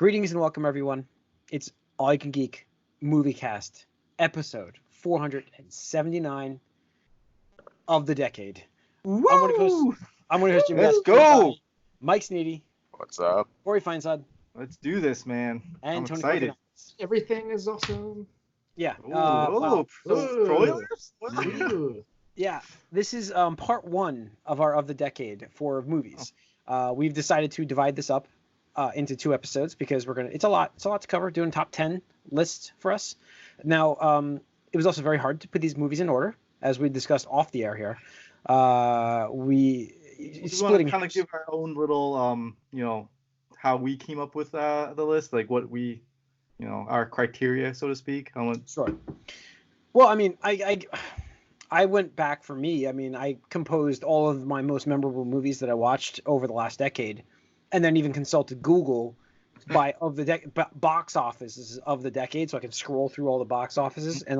Greetings and welcome, everyone. It's All You Can Geek Moviecast, episode 479 of the decade. Woo! I'm going to host you. Let's go! Mike Sneedy. What's up? Corey Feinsod. Let's do this, man. And I'm Tony excited. Corkinakis. Everything is awesome. Yeah. Ooh, Ooh. spoilers? Ooh. Yeah. This is part one of our Of the Decade for movies. We've decided to divide this up into two episodes because it's a lot to cover, doing top 10 lists for us. Now, it was also very hard to put these movies in order, as we discussed off the air here. We want to kind of give our own little, how we came up with the list, like what we, our criteria, so to speak. Sure. Well, I mean, I went back for me. I mean, I composed all of my most memorable movies that I watched over the last decade, and then even consulted Google by box offices of the decade, so I could scroll through all the box offices, and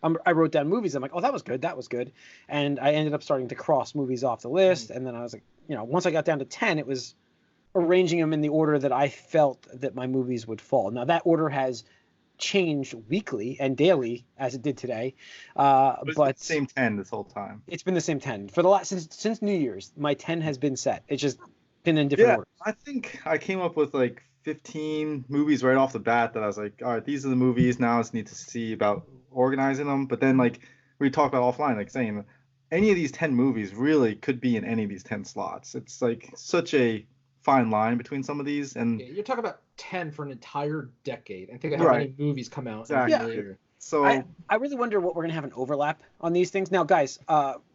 I wrote down movies. I'm like, oh, that was good, and I ended up starting to cross movies off the list, and then I was like, once I got down to 10, it was arranging them in the order that I felt that my movies would fall. Now that order has changed weekly and daily as it did today, but it's the same 10 this whole time. It's been the same 10 for the last since New Year's. My 10 has been set. It's just been in different orders. I think I came up with like 15 movies right off the bat that I was like, all right, these are the movies. Now I just need to see about organizing them. But then we talked about offline, saying any of these 10 movies really could be in any of these 10 slots. It's like such a fine line between some of these, and you're talking about 10 for an entire decade, and think of how many movies come out every year. So I really wonder what we're gonna have an overlap on these things. Now, guys,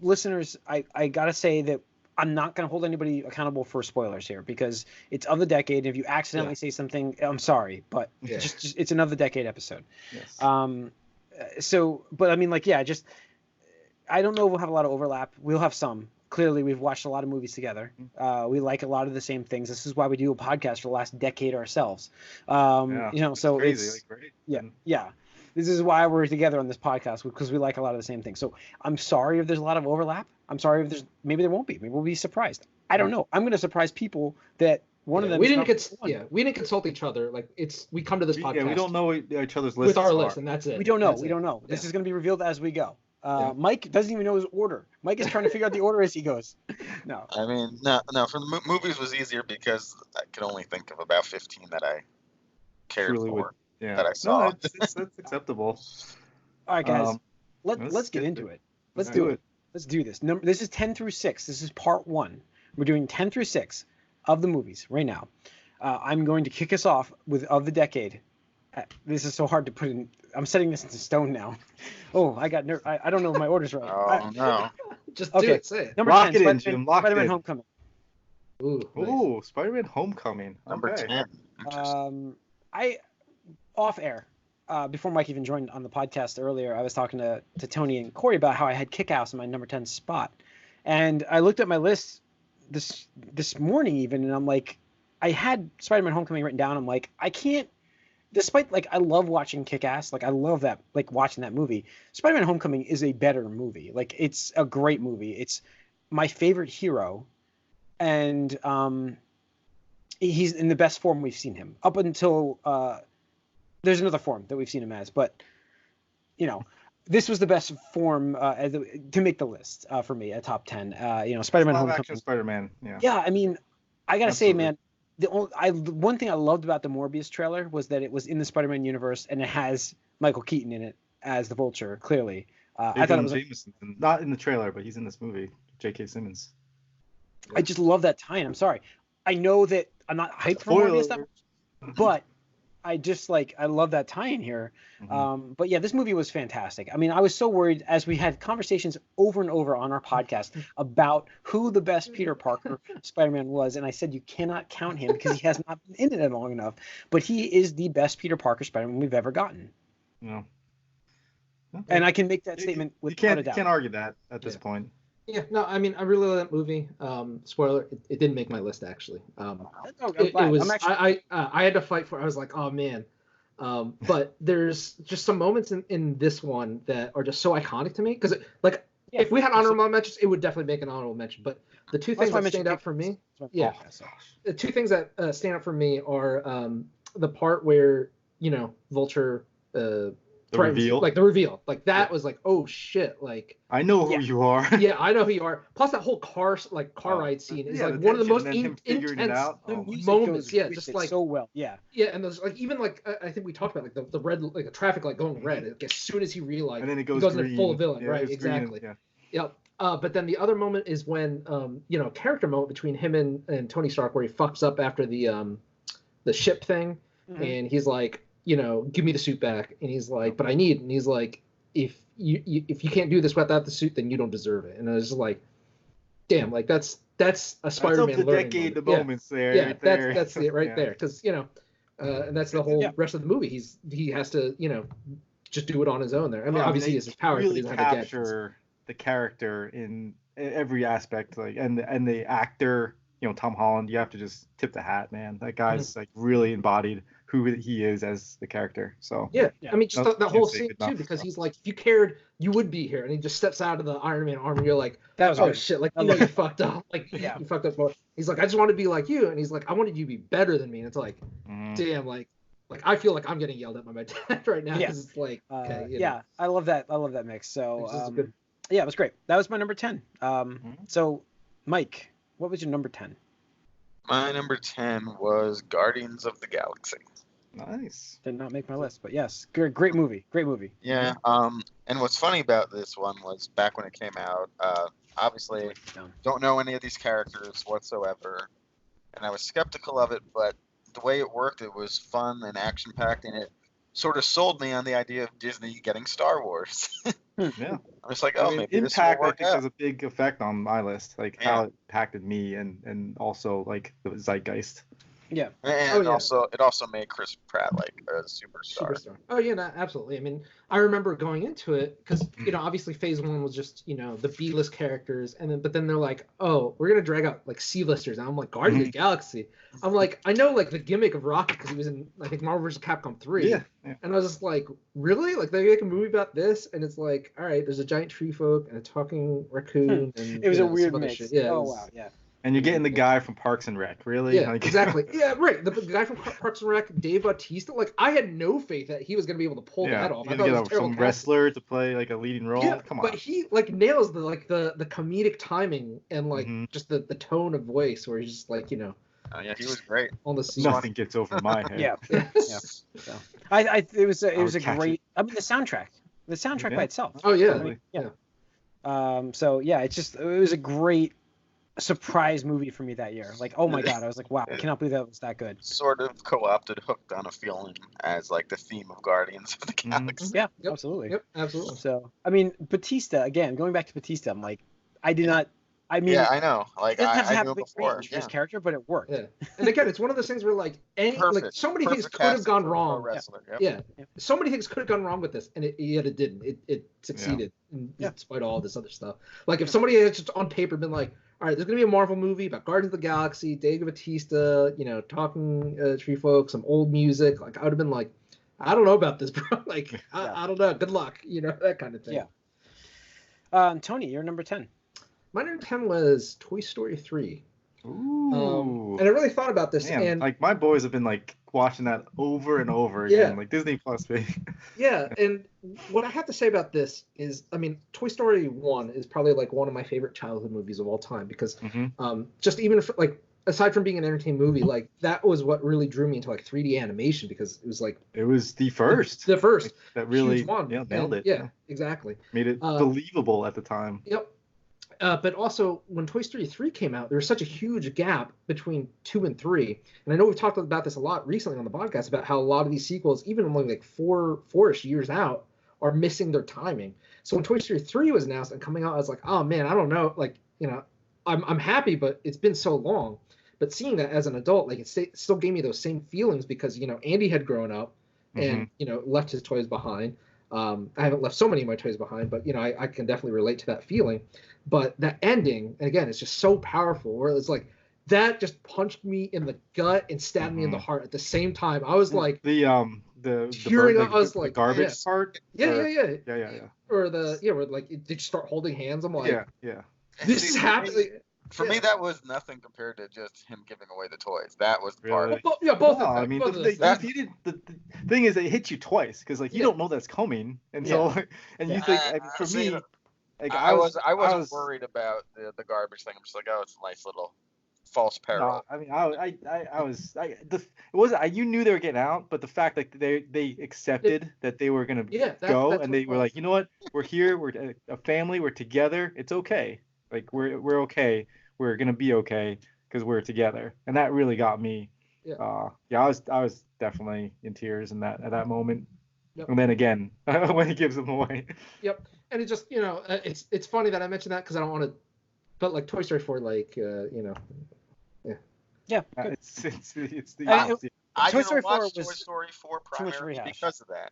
listeners, I gotta say that I'm not gonna hold anybody accountable for spoilers here because it's of the decade. If you accidentally say something, I'm sorry, but just it's an of the decade episode. Yes. But I mean, I don't know if we'll have a lot of overlap. We'll have some. Clearly, we've watched a lot of movies together. We like a lot of the same things. This is why we do a podcast for the last decade ourselves. So crazy, yeah. This is why we're together on this podcast, because we like a lot of the same things. So I'm sorry if there's a lot of overlap. I'm sorry if maybe there won't be. Maybe we'll be surprised. I don't know. I'm going to surprise people that one of them. We didn't consult each other. We come to this podcast. Yeah, we don't know each other's lists with our list, and that's it. We don't know. We don't know. This is going to be revealed as we go. Mike doesn't even know his order. Mike is trying to figure out the order as he goes. No. I mean, no. For the movies was easier because I could only think of about 15 that I cared for. That I saw. No, that's acceptable. All right, guys. Let's get into it. Let's do it. Let's do this. This is 10 through 6. This is part 1. We're doing 10 through 6 of the movies right now. I'm going to kick us off with of the decade. This is so hard to put in. I'm setting this into stone now. Oh, I got nerve. I don't know if my order's right. Oh, no. Just do it. Say it. Number Lock 10, it in, Jim. Lock Spider-Man it in. Homecoming. Ooh, Spider-Man Homecoming. Number 10. Off air, before Mike even joined on the podcast earlier, I was talking to Tony and Corey about how I had Kick-Ass in my number 10 spot. And I looked at my list this morning even, and I'm like, I had Spider-Man Homecoming written down. I'm like, I can't, despite I love watching Kick-Ass, I love that, watching that movie. Spider-Man Homecoming is a better movie. It's a great movie. It's my favorite hero, and he's in the best form we've seen him up until there's another form that we've seen him as, but this was the best form to make the list for me, a top 10. Spider-Man Homecoming. Spider-Man. Yeah, I mean, I gotta say, man, the one thing I loved about the Morbius trailer was that it was in the Spider-Man universe and it has Michael Keaton in it as the Vulture. Clearly, I thought it was Jameson, not in the trailer, but he's in this movie. J.K. Simmons. I just love that tie-in. I'm sorry. I know that I'm not hyped for Morbius that much, but I just I love that tie-in here. Mm-hmm. But yeah, this movie was fantastic. I mean, I was so worried as we had conversations over and over on our podcast about who the best Peter Parker Spider-Man was. And I said, you cannot count him because he has not been in it long enough, but he is the best Peter Parker Spider-Man we've ever gotten. Yeah. Okay. And I can make that statement without a doubt. You can't argue that at this point. Yeah, no, I mean, I really love that movie. Spoiler, it didn't make my list actually. I had to fight for it. I was like, oh man. But there's just some moments in this one that are just so iconic to me because if we had honorable mentions, it would definitely make an honorable mention. But the two things that stand out for me, the two things that stand out for me are the part where Vulture the reveal, like the reveal, like that was like, oh shit, like I know who you are. Yeah, I know who you are. Plus that whole car ride scene is like one of the most intense moments. Yeah, just like so well. Yeah, and there's like even like I think we talked about like the red, like the traffic light going red. Like, as soon as he realized, and then it goes in full villain, right? Exactly. Yep. But then the other moment is when character moment between him and Tony Stark where he fucks up after the ship thing, and he's like, give me the suit back, and he's like, but I need it, and he's like, if you can't do this without the suit, then you don't deserve it. And I was just like, damn, like that's a Spider-Man learning decade moment. The moments there. Yeah, right there. that's it right there, because and that's the whole rest of the movie. He has to just do it on his own there. I mean, obviously he has his powers, really but he doesn't have the gadgets. Capture the character in every aspect, like and the actor, Tom Holland. You have to just tip the hat, man. That guy's like really embodied who he is as the character. So yeah. I mean, just that whole scene too, because he's like, if you cared, you would be here, and he just steps out of the Iron Man armor. You're like, that was oh shit, like you fucked up, like you fucked up more. He's like, I just want to be like you, and he's like, I wanted you to be better than me, and it's like, damn, like I feel like I'm getting yelled at by my dad right now because it's like, okay, I love that mix. So yeah, it was great. That was my number 10. So Mike, what was your number 10? My number 10 was Guardians of the Galaxy. Nice. Did not make my list, but yes, great movie. Yeah. And what's funny about this one was back when it came out, obviously don't know any of these characters whatsoever, and I was skeptical of it, but the way it worked, it was fun and action packed, and it sort of sold me on the idea of Disney getting Star Wars. Yeah. I was like, maybe Impact, this will work I think, out. has a big effect on my list, like how it impacted me and also like the zeitgeist. Yeah. And it also made Chris Pratt like a superstar. Oh yeah, no, absolutely. I mean, I remember going into it because obviously Phase 1 was just the B-list characters, but then they're like, oh, we're gonna drag out like C-listers, and I'm like, Guardians of the Galaxy. I'm like, I know like the gimmick of Rocket because he was in I think Marvel vs. Capcom 3. Yeah. And I was just like, really? Like they make a movie about this, and it's like, all right, there's a giant tree folk and a talking raccoon, and it was a weird mix. Yeah. Oh wow, yeah. And you're getting the guy from Parks and Rec, really? Yeah, exactly. Yeah, right. The guy from Parks and Rec, Dave Bautista. Like, I had no faith that he was going to be able to pull that off. I thought it was some wrestler to play like a leading role. Yeah, come on. But he like nails the comedic timing and like just the tone of voice where he's just like Oh yeah, he was great. On the scene. Nothing gets over my head. Yeah. So, it was a great. I mean, the soundtrack by itself. Oh yeah. Totally. So yeah, it was a great surprise movie for me that year. Like, oh my god, I was like, wow, I cannot believe that was that good. Sort of co-opted Hooked on a Feeling as like the theme of Guardians of the Galaxy. Yeah, absolutely. Yep, absolutely. So I mean, Bautista again, going back to Bautista, I'm like, I did not. I mean, yeah, I know. Like, it doesn't have to have knew a big before. range for this character, but it worked. Yeah, and again, it's one of those things where like so many things could have gone wrong. Yeah, so many things could have gone wrong with this, and yet it didn't. It succeeded despite all this other stuff. Like if somebody had just on paper been like, all right, there's gonna be a Marvel movie about Guardians of the Galaxy, Dave Bautista, talking tree folk, some old music. Like I would have been like, I don't know about this, bro. Like I don't know. Good luck. That kind of thing. Yeah. Tony, you're number 10. My number 10 was Toy Story 3. Ooh. And I really thought about this. Man, and like my boys have been like watching that over and over again, like Disney Plus, baby. Yeah, and what I have to say about this is, I mean, Toy Story 1 is probably like one of my favorite childhood movies of all time because just even if, like, aside from being an entertaining movie, like that was what really drew me into like 3D animation because it was like it was the first like, that really nailed it. Yeah, exactly. Made it believable at the time. Yep. But also, when Toy Story 3 came out, there was such a huge gap between 2 and 3. And I know we've talked about this a lot recently on the podcast about how a lot of these sequels, even only like four-ish years out, are missing their timing. So when Toy Story 3 was announced and coming out, I was like, oh man, I don't know. Like, I'm happy, but it's been so long. But seeing that as an adult, like it still gave me those same feelings because, Andy had grown up and, left his toys behind. I haven't left so many of my toys behind, but I can definitely relate to that feeling. But that ending, and again, it's just so powerful. Where it's like that just punched me in the gut and stabbed me in the heart at the same time. I was like the tearing up. I was like garbage part. Yeah. Or where like did you start holding hands? I'm like, yeah. This is happening. For me, that was nothing compared to just him giving away the toys. That was the Really? part. Yeah, both No, of them. I mean, both of the them. thing is, it hits you twice because like you Yeah. don't know that's coming, and so and you think for See, me, like I wasn't worried about the garbage thing. I'm just like, oh, it's a nice little false peril. No, I mean, I was it wasn't you knew they were getting out, but the fact that they accepted that they were gonna go and they were like, you know what, we're here, we're a family, we're together, it's okay, like we're okay, we're gonna be okay because we're together, and that really got me. Yeah. I was definitely in tears in that at that moment. Yep. And then again when he gives them away. Yep. And it just it's funny that I mentioned that because I don't want to, but like Toy Story 4, like Yeah. It's the I Toy Story 4 watch was Toy Story 4 too much primarily rehash. because of that.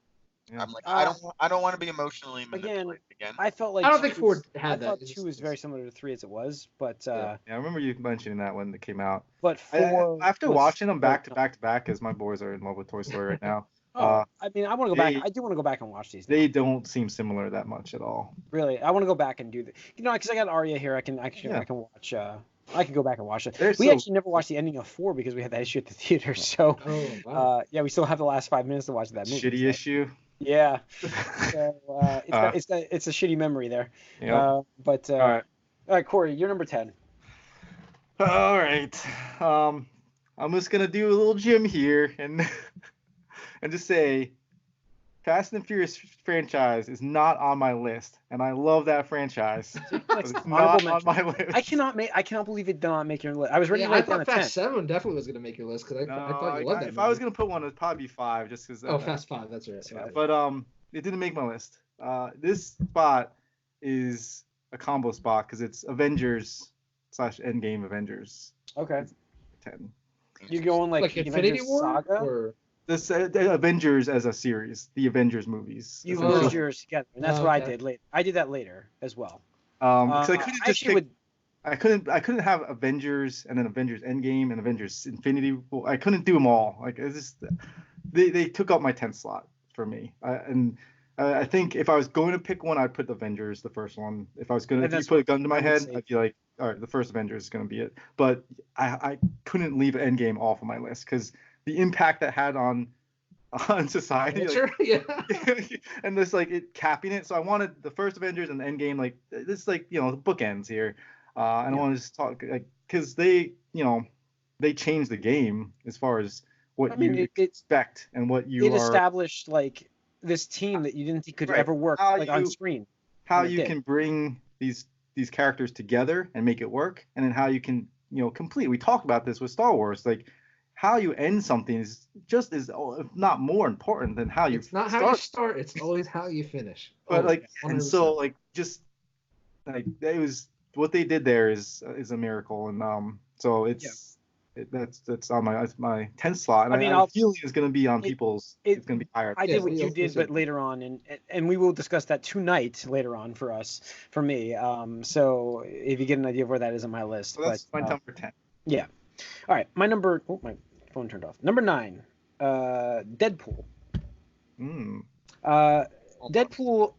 Yeah. I'm like, I don't want to be emotionally manipulated again. I felt like I don't think 4 had that. I thought 2 was very similar to 3 as it was, but yeah, I remember you mentioning that when it came out. But 4 after watching them back to back, because my boys are in love with Toy Story right now. I mean, I want to go back. I do want to go back and watch these now. They don't seem similar that much at all. Really, I want to go back and do that. Because I got Arya here. I can watch. I can go back and watch it. We actually never watched the ending of 4 because we had that issue at the theater. So, yeah, we still have the last 5 minutes to watch that movie. Shitty issue. Yeah. So it's a shitty memory there. Yeah. But all right, Corey, you're number 10. All right. I'm just gonna do a little Jim here and just say, Fast and Furious franchise is not on my list, and I love that franchise. It's not on my list. I cannot believe it did not make your list. I was ready to write down a 10. Fast 7 definitely was gonna make your list because I thought you loved that. If I was gonna put one, it'd probably be 5, just because. Fast 5, that's right. Yeah, but it didn't make my list. This spot is a combo spot because it's Avengers / Endgame Avengers. Okay. 10. You're going like Infinity War Saga? Or This Avengers as a series, the Avengers movies. You merged yours together, and that's what I did later. I did that later as well. Because I couldn't just pick, I couldn't have Avengers and then Avengers Endgame and Avengers Infinity War. I couldn't do them all. Like it's just they took up my 10th slot for me. I think if I was going to pick one, I'd put Avengers, the first one. If I was going to put a gun to my head, I'd be like, all right, the first Avengers is going to be it. But I couldn't leave Endgame off of my list because the impact that had on society, and this like it capping it. So I wanted the first Avengers and Endgame, like this, like bookends here. And I want to just talk because they changed the game as far as what you expect and what you established like this team that you didn't think could ever work on screen. How you can bring these characters together and make it work, and then how you can complete. We talked about this with Star Wars, like how you end something is just as, if not more important than how you. It's not how you start; it's always how you finish. But and so just like it was what they did there is a miracle, and so it's. That's on my 10th slot, and I'm feeling it's going to be on people's. It's going to be higher. I did what you did, but later on, and we will discuss that tonight later on for me. So if you get an idea of where that is on my list, so that's my number 10. Yeah. All right, my number. Oh, my phone turned off. Number 9, Deadpool. Deadpool.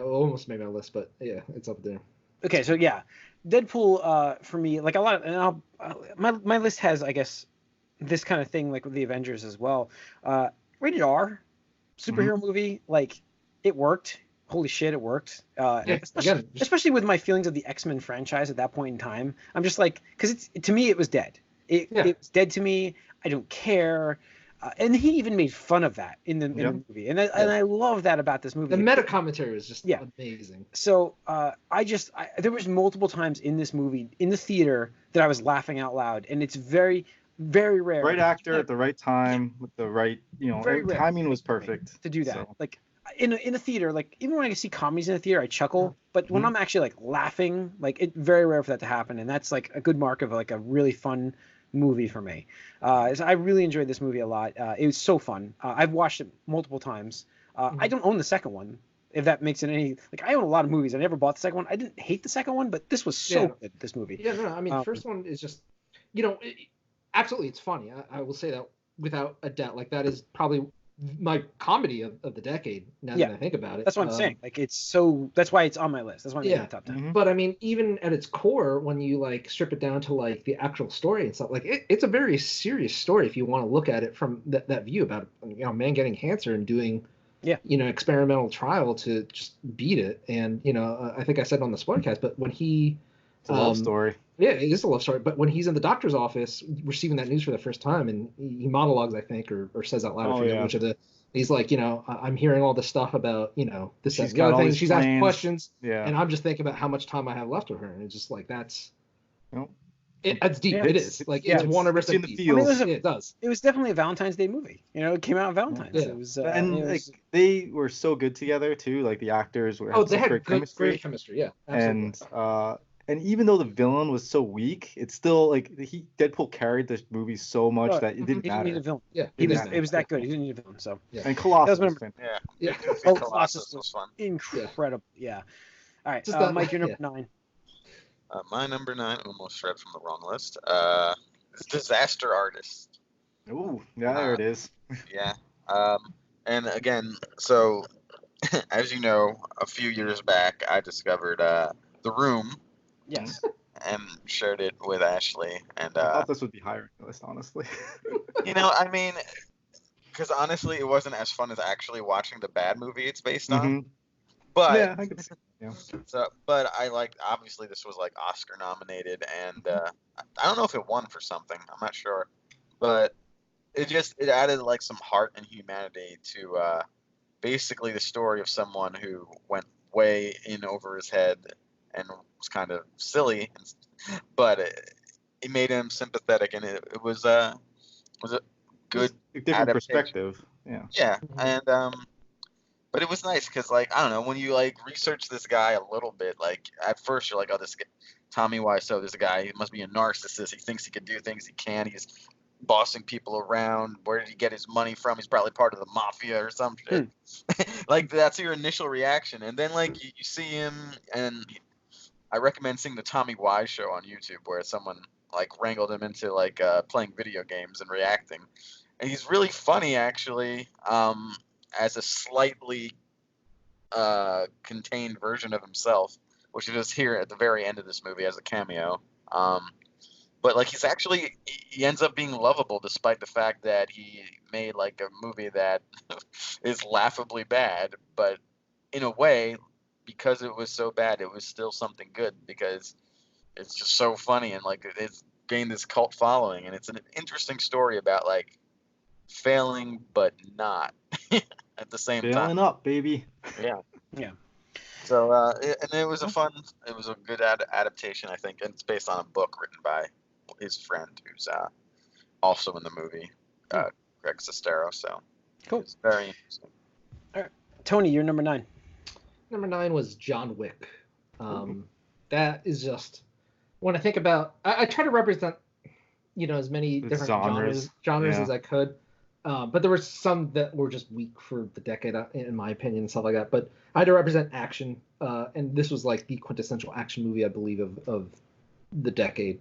Almost made my list, but yeah, it's up there. Okay, so yeah. Deadpool, for me, like a lot, and my list has, I guess, this kind of thing, like with the Avengers as well. Rated R, superhero movie, like it worked. Holy shit, it worked. Especially with my feelings of the X-Men franchise at that point in time. I'm just like, because to me it was dead. It was dead to me. I don't care. And he even made fun of that in the movie, and I love that about this movie. The meta commentary was just amazing. So there was multiple times in this movie in the theater that I was laughing out loud, and it's very, very rare. Right actor at the right time with the right, timing was perfect to do that. So. Like in a theater, like even when I see comedies in a theater, I chuckle, but when I'm actually like laughing, like it's very rare for that to happen, and that's like a good mark of like a really fun movie for me. I really enjoyed this movie a lot. It was so fun. I've watched it multiple times. I don't own the second one, if that makes it any. Like I own a lot of movies. I never bought the second one. I didn't hate the second one, but this was so good. This movie. Yeah, no, I mean, the first one is just, absolutely, it's funny. I will say that without a doubt. Like that is probably my comedy of the decade. Now that I think about it, that's what I'm saying. Like that's why it's on my list. That's why I'm in the top 10. But I mean, even at its core, when you like strip it down to like the actual story and stuff, like it's a very serious story if you want to look at it from that view about a man getting cancer and doing experimental trial to just beat it. And I think I said on the Spoilercast, but when he it's a love story. Yeah, it is a love story. But when he's in the doctor's office receiving that news for the first time, and he monologues, I think, or says out loud, which of the, he's like, I'm hearing all this stuff about, this, she's that, the other things. She's plans. asking questions, and I'm just thinking about how much time I have left with her, and it's just like that's. It's deep. Yeah, it is like it's 100% deep. It does. It was definitely a Valentine's Day movie. It came out on Valentine's. Yeah. It was, like they were so good together too. Like the actors were. They had great chemistry. Yeah, absolutely. And even though the villain was so weak, it's still like Deadpool carried the movie so much that it didn't matter. He didn't need a villain. Yeah, it was that good. He didn't need a villain. So and Colossus was Colossus was fun. Incredible. Yeah. All right, Mike, you're number 9. My number 9 almost read from the wrong list. Disaster Artist. Ooh, yeah, there it is. Yeah. And again, so as you know, a few years back, I discovered The Room. Yes. And shared it with Ashley. And I thought this would be higher on the list, honestly. I mean, because honestly, it wasn't as fun as actually watching the bad movie it's based on. But yeah, I could see. Yeah. So, but I obviously this was like Oscar nominated, and I don't know if it won for something. I'm not sure, but it added like some heart and humanity to basically the story of someone who went way in over his head and was kind of silly, but it made him sympathetic, and it was a good different perspective. Yeah. Yeah, and but it was nice because, like, I don't know, when you like research this guy a little bit, like at first you're like, oh, this guy, Tommy Wiseau, this guy, he must be a narcissist. He thinks he can do things he can't. He's bossing people around. Where did he get his money from? He's probably part of the mafia or some shit. Like that's your initial reaction, and then like you see him, and I recommend seeing the Tommy Wise Show on YouTube, where someone like wrangled him into like playing video games and reacting, and he's really funny actually. As a slightly contained version of himself, which you just hear at the very end of this movie as a cameo. But like he ends up being lovable despite the fact that he made like a movie that is laughably bad, but in a way, because it was so bad, it was still something good because it's just so funny and like it's gained this cult following, and it's an interesting story about like failing but not at the same time. Failing up, baby. Yeah. Yeah. So and it was a good adaptation, I think, and it's based on a book written by his friend who's also in the movie, Greg Sestero. So cool. It's very interesting. All right, Tony, you're number 9. Number 9 was John Wick. That is just when I think about. I try to represent, as many different genres as I could. But there were some that were just weak for the decade, in my opinion, and stuff like that. But I had to represent action, and this was like the quintessential action movie, I believe, of the decade.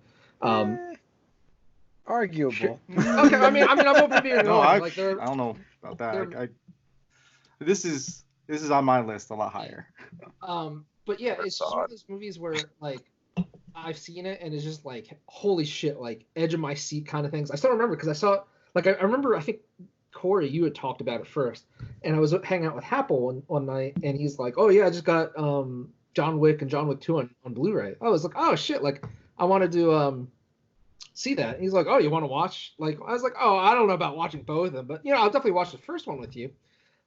Arguable. Sure. Okay, I mean, I'm open to being wrong. I don't know about that. This is on my list a lot higher. But yeah, it's just one of those movies where like I've seen it and it's just like holy shit, like edge of my seat kind of things. I still remember because I saw it. Like I remember, I think Corey, you had talked about it first, and I was hanging out with Happel one night, and he's like, "Oh yeah, I just got John Wick and John Wick 2 on Blu-ray." I was like, "Oh shit!" Like I wanted to see that. And he's like, "Oh, you want to watch?" Like I was like, "Oh, I don't know about watching both of them, but I'll definitely watch the first one with you."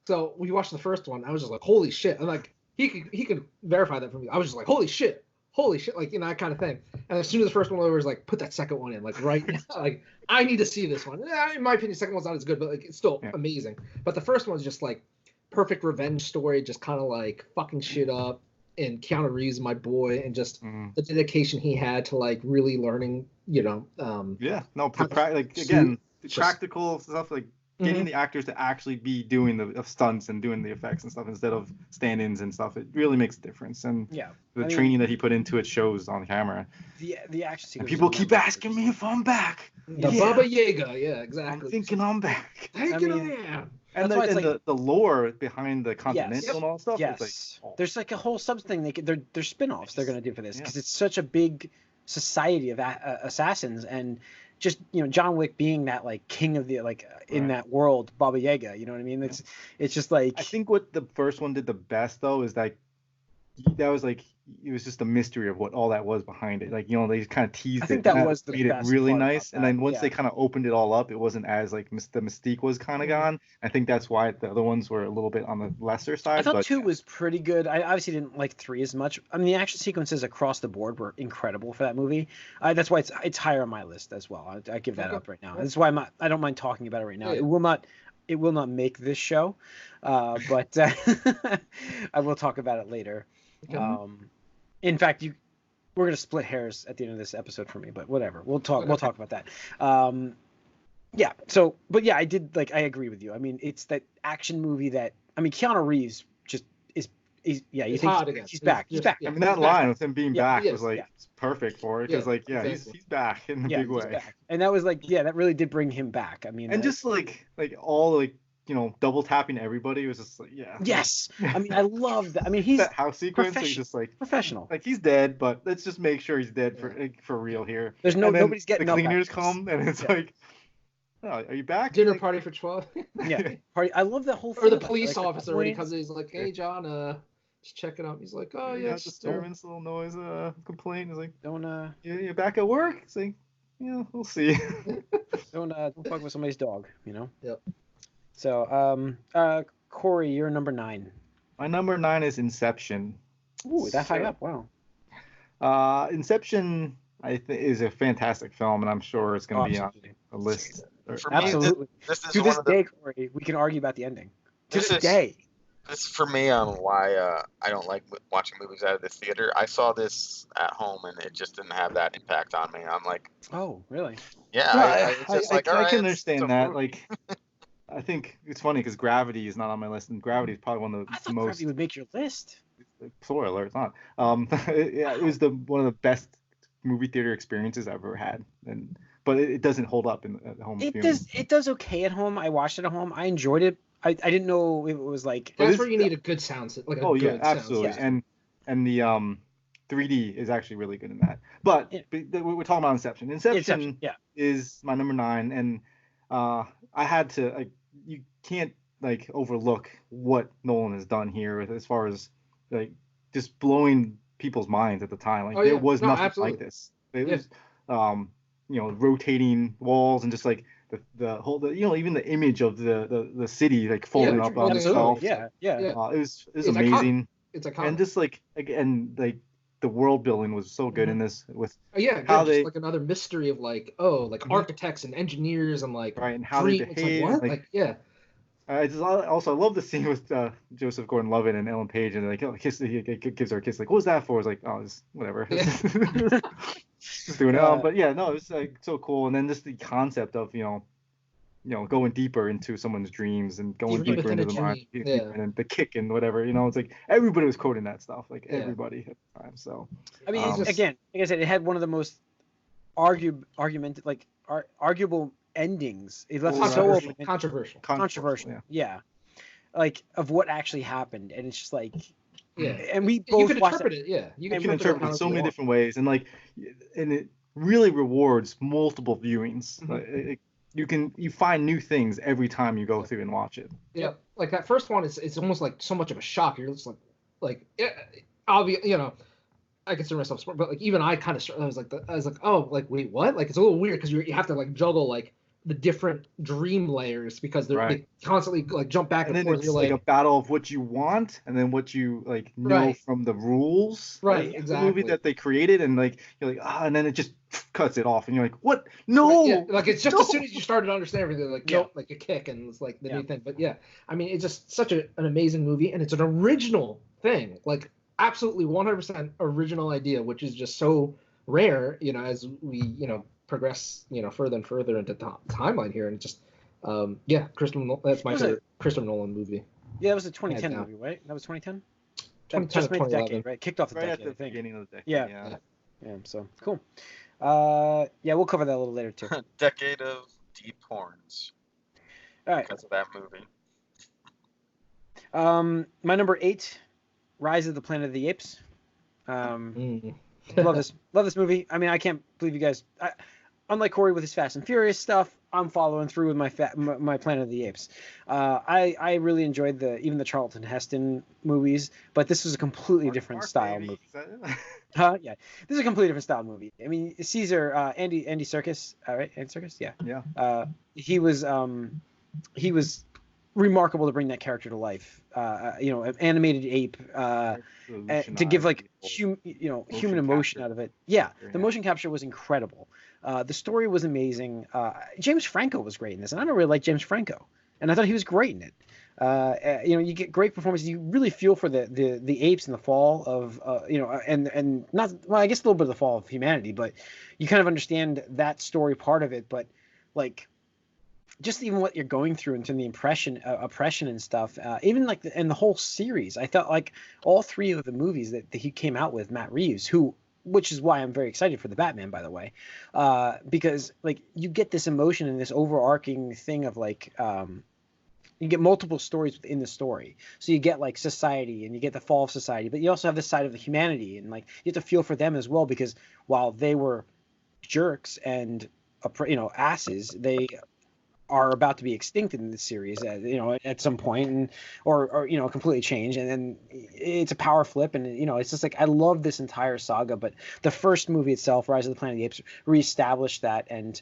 So we watched the first one. I was just like, "Holy shit!" And like he could verify that for me. I was just like, "Holy shit!" Like that kind of thing. And as soon as the first one was like, put that second one in, like right now, like I need to see this one. In my opinion, the second one's not as good, but like it's still amazing. But the first one's just like perfect revenge story, just kind of like fucking shit up. And Keanu Reeves, my boy, and just the dedication he had to like really learning, practical stuff, like getting the actors to actually be doing the stunts and doing the effects and stuff instead of stand-ins and stuff. It really makes a difference, and the training that he put into it shows on camera. The action sequence. And people keep asking me if I'm back. The Baba Yaga, yeah, exactly. I'm thinking I'm back. And And the lore behind the Continental and all that stuff. Yes. It's like, there's like a whole sub thing. They're spin-offs they're gonna do for this because it's such a big society of assassins, and just John Wick being that like king of the in that world, Baba Yaga. You know what I mean? It's just like, I think what the first one did the best though is that was like, it was just a mystery of what all that was behind it. Like, they kind of teased it. I think that was the made it best really part nice. about And then that, once they kind of opened it all up, it wasn't as like the mystique was kind of gone. I think that's why the other ones were a little bit on the lesser side. I thought 2 was pretty good. I obviously didn't like 3 as much. I mean, the action sequences across the board were incredible for that movie. That's why it's higher on my list as well. I give that up right now. That's why I don't mind talking about it right now. It will not make this show, but I will talk about it later. In fact, we're gonna split hairs at the end of this episode for me, but whatever. We'll talk about that. Yeah. So, but yeah, I agree with you. I mean, it's that action movie that, I mean, Keanu Reeves just is he's back. He's back. I mean, that line with him being back was like perfect for it, because he's back in a big way. And that was that really did bring him back. I mean, and just like all double tapping everybody was just like, yes. I mean, I love that. I mean, he's that house sequence. He's just like professional. Like, he's dead, but let's just make sure he's dead for real here. There's nobody's getting the cleaners come, and it's like, oh, are you back? Dinner party for 12. Party. I love that whole thing. Or the police officer when he comes in, he's like, hey John, just checking out. He's like, oh yeah, disturbance, little noise, complaint. He's like, don't you back at work? It's like, we'll see. don't fuck with somebody's dog, Yep. So, Corey, you're number 9. My number 9 is Inception. Ooh, that high up! Wow. Inception, I think, is a fantastic film, and I'm sure it's going to be on a list. Absolutely. To this day, Corey, we can argue about the ending. To this day. This is for me on why I don't like watching movies out of the theater. I saw this at home, and it just didn't have that impact on me. I'm like, oh, really? Yeah, I can understand that. Like, I think it's funny because Gravity is not on my list, and Gravity is probably one of the I thought most. Gravity would make your list. Spoiler alert, it's not. It was one of the best movie theater experiences I've ever had, but it doesn't hold up at home. It does okay at home. I watched it at home. I enjoyed it. I didn't know it was like. That's where you need a good sound system. Absolutely, and the 3D is actually really good in that. But we're talking about Inception. Inception is my number 9, and I had to you can't overlook what Nolan has done here as far as just blowing people's minds at the time. There was nothing like this. It was rotating walls and just the whole even the image of the city folding up on itself. It was amazing. It's iconic. And just again the world building was so good in this with how they another mystery of architects and engineers and and how they behave. I love the scene with Joseph Gordon-Levitt and Ellen Page, and he gives her a kiss. What was that for? It's like, oh, it's whatever. Just doing it. But it was so cool. And then just the concept of going deeper into someone's dreams and going deeper into the mind, and the kick and whatever. It's like everybody was quoting that stuff, everybody at the time. So I mean, again, like I said, it had one of the most arguable endings. It left so open. Controversial. Yeah. Of what actually happened, and it's just and we both you can interpret it. Yeah, you can interpret it so many different ways, and it really rewards multiple viewings. You find new things every time you go through and watch it. Yeah, that first one it's almost so much of a shock. You're just obvious, I consider myself smart, but even I kind of I was like, wait, what? It's a little weird because you have to juggle the different dream layers because they constantly jump back and forth. And then it's a battle of what you want and then what you know from the rules. Right, exactly. The movie that they created, and you're like, and then it just cuts it off, and you're like, what? No. It's just as soon as you started to understand everything, nope, a kick, and it's the new thing. But I mean, it's just such an amazing movie, and it's an original thing, absolutely 100% original idea, which is just so rare, as we progress further and further into the timeline here, and just that's my favorite Christopher Nolan movie. Yeah, it was a 2010 movie, right? That was 2010. 2010 just made the decade, right? Kicked off the decade, at the beginning of the decade. Yeah. So cool. We'll cover that a little later too. Decade of deep horns. All right. Because of that movie. My number 8, Rise of the Planet of the Apes. Love this movie. I mean, I can't believe you guys. Unlike Corey with his Fast and Furious stuff, I'm following through with my Planet of the Apes. I really enjoyed even the Charlton Heston movies, but this was a completely different style movie. Yeah, this is a completely different style movie. I mean, Caesar, Andy Serkis, right? Andy Serkis, yeah. Yeah. He was remarkable to bring that character to life. An animated ape, to give like human emotion out of it. Yeah, the motion capture was incredible. The story was amazing. James Franco was great in this, and I don't really like James Franco, and I thought he was great in it. You get great performances. You really feel for the apes in the fall of and not, well, I guess a little bit of the fall of humanity, but you kind of understand that story part of it. But like, just even what you're going through into the oppression and stuff, even like and the whole series, I felt like all 3 of the movies that he came out with, Matt Reeves, which is why I'm very excited for the Batman, by the way, because like you get this emotion and this overarching thing of like, you get multiple stories within the story. So you get like society and you get the fall of society, but you also have this side of the humanity, and like you have to feel for them as well, because while they were jerks and asses, they are about to be extinct in the series, at some point, and or completely change, and then it's a power flip, and it's just like I love this entire saga. But the first movie itself, Rise of the Planet of the Apes, reestablished that, and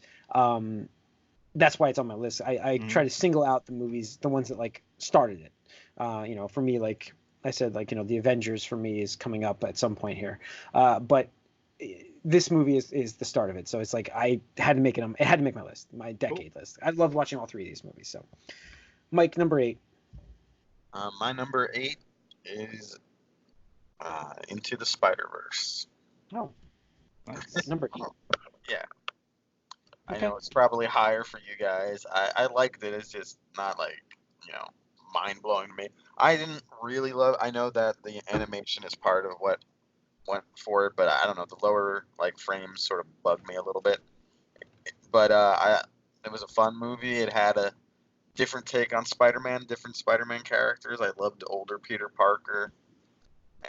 that's why it's on my list. I try to single out the movies, the ones that like started it. For me, like I said, like the Avengers for me is coming up at some point here, but this movie is the start of it. So it's like I had to make it. It had to make my list, my decade list. I love watching all 3 of these movies. So, Mike, number 8. My number 8 is Into the Spider-Verse. Oh, nice. Number 8. Yeah. Okay. I know it's probably higher for you guys. I liked it. It's just not like mind blowing to me. I didn't really love. I know that the animation is part of what went for it, but I don't know, the lower like frames sort of bugged me a little bit. But it was a fun movie. It had a different take on Spider-Man, different Spider-Man characters. I loved older Peter Parker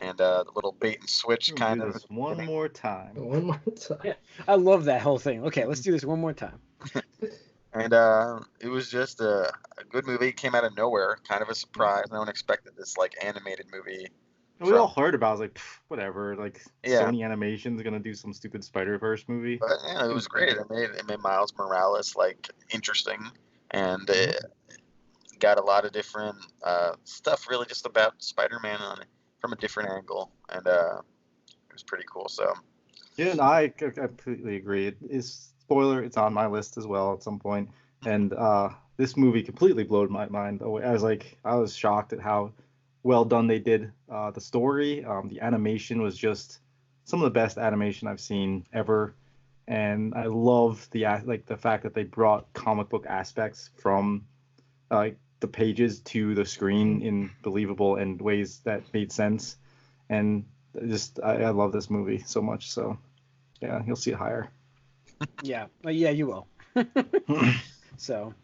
and the little bait and switch kind of. One more time. Yeah, I love that whole thing. Okay, let's do this one more time. And it was just a good movie. It came out of nowhere, kind of a surprise. No one expected this like animated movie. We all heard about it. I was like, whatever. Like, Sony Animation's gonna do some stupid Spider-Verse movie. But it was great. It made Miles Morales like interesting, and it got a lot of different stuff, really, just about Spider-Man from a different angle, and it was pretty cool. So. Yeah, no, I completely agree. It is, spoiler, it's on my list as well at some point, and this movie completely blew my mind away. I was shocked at how well done they did the story. The animation was just some of the best animation I've seen ever, and I love the fact that they brought comic book aspects from the pages to the screen in believable and ways that made sense, and just I love this movie so much. So yeah, you'll see it higher. Yeah, you will. So,